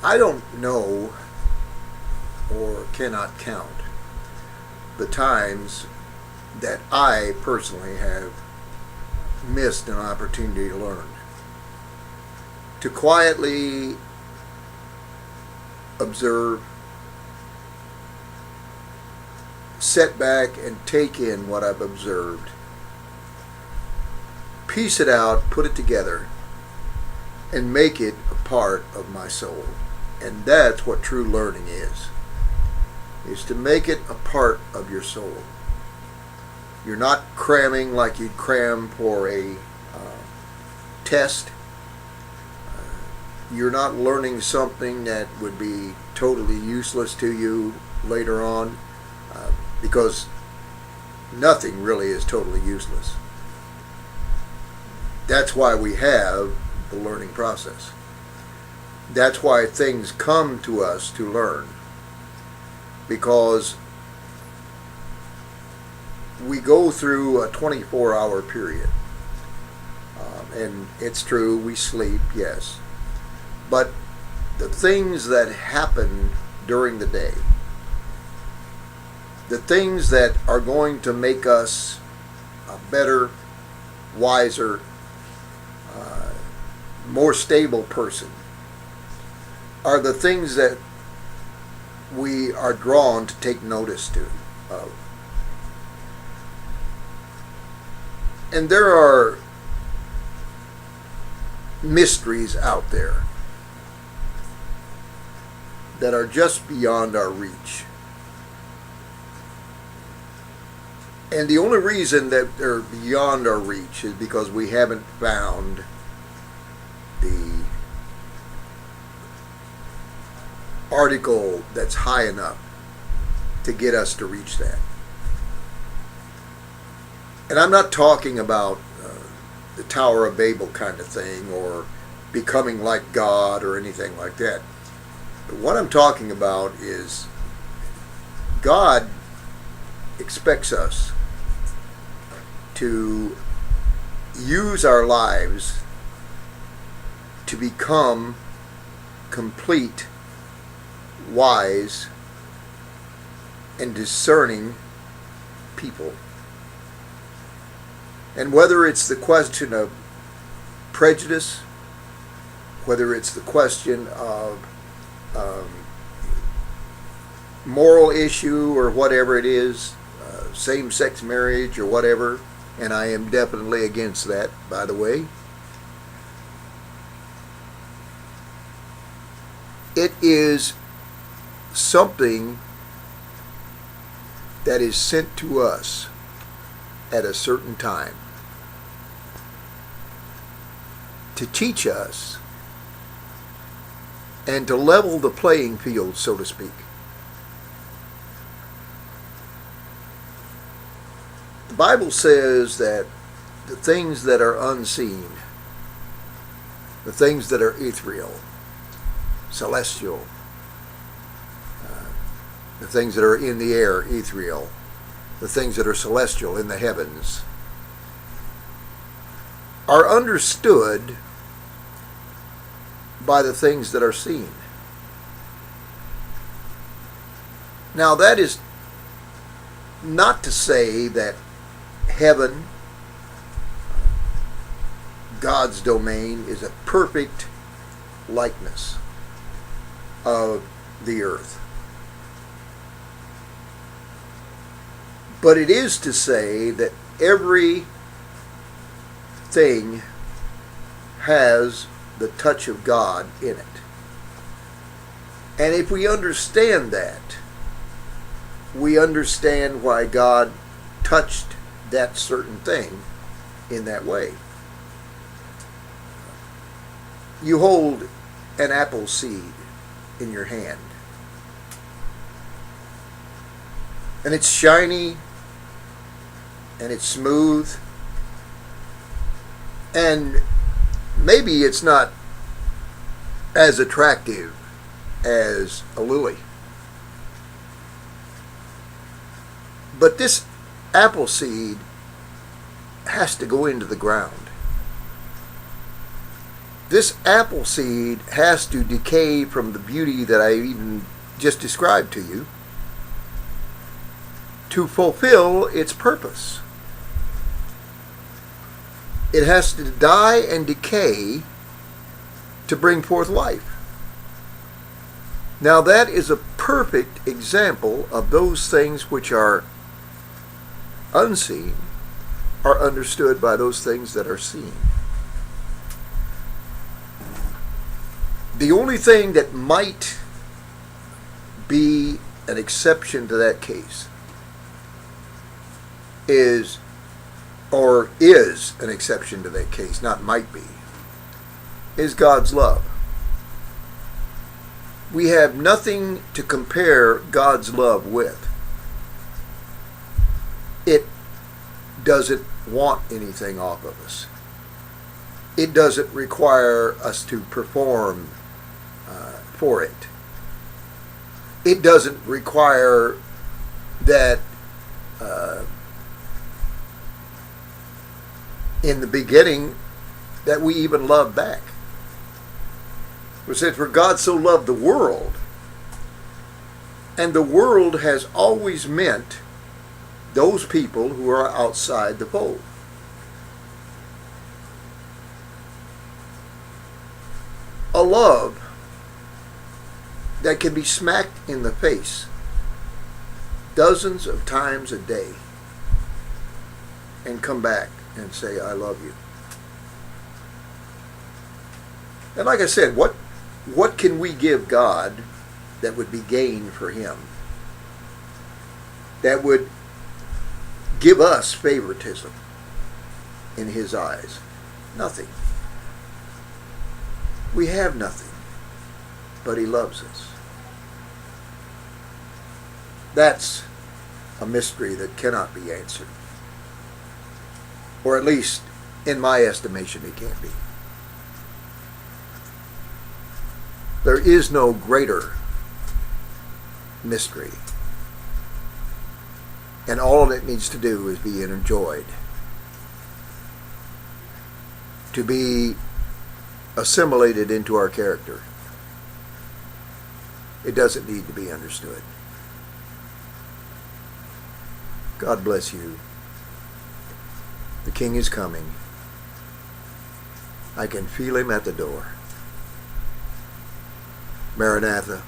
I don't know or cannot count the times that I personally have missed an opportunity to learn. To quietly observe, sit back and take in what I've observed, piece it out, put it together, and make it a part of my soul. And that's what true learning is to make it a part of your soul. You're not cramming like you'd cram for a test. You're not learning something that would be totally useless to you later on, because nothing really is totally useless. That's why we have the learning process. That's why things come to us to learn, because we go through a 24-hour period. And it's true, we sleep, yes. But the things that happen during the day, the things that are going to make us a better, wiser, more stable person, are the things that we are drawn to take notice of. And there are mysteries out there that are just beyond our reach. And the only reason that they're beyond our reach is because we haven't found the article that's high enough to get us to reach that. And I'm not talking about the Tower of Babel kind of thing, or becoming like God or anything like that. But what I'm talking about is God expects us to use our lives to become complete, wise, and discerning people. And whether it's the question of prejudice, whether it's the question of moral issue or whatever it is, same-sex marriage or whatever, and I am definitely against that, by the way, it is something that is sent to us at a certain time to teach us and to level the playing field, so to speak. The Bible says that the things that are unseen, the things that are ethereal, celestial, the things that are in the air, ethereal, the things that are celestial in the heavens, are understood by the things that are seen. Now, that is not to say that heaven, God's domain, is a perfect likeness of the earth. But it is to say that every thing has the touch of God in it. And if we understand that, we understand why God touched that certain thing in that way. You hold an apple seed in your hand, and it's shiny, and it's smooth, and maybe it's not as attractive as a lily. But this apple seed has to go into the ground. This apple seed has to decay from the beauty that I even just described to you to fulfill its purpose. It has to die and decay to bring forth life. Now that is a perfect example of those things which are unseen are understood by those things that are seen. The only thing that might be an exception to that case is an exception to that case, not might be, is God's love. We have nothing to compare God's love with. It doesn't want anything off of us. It doesn't require us to perform for it. It doesn't require that in the beginning that we even love back. It says, for God so loved the world, and the world has always meant those people who are outside the fold. A love that can be smacked in the face dozens of times a day and come back and say, I love you. And like I said, what can we give God that would be gain for Him? That would give us favoritism in His eyes? Nothing. We have nothing, but He loves us. That's a mystery that cannot be answered. Or at least, in my estimation, it can't be. There is no greater mystery. And all it needs to do is be enjoyed. To be assimilated into our character. It doesn't need to be understood. God bless you. The King is coming. I can feel Him at the door. Maranatha.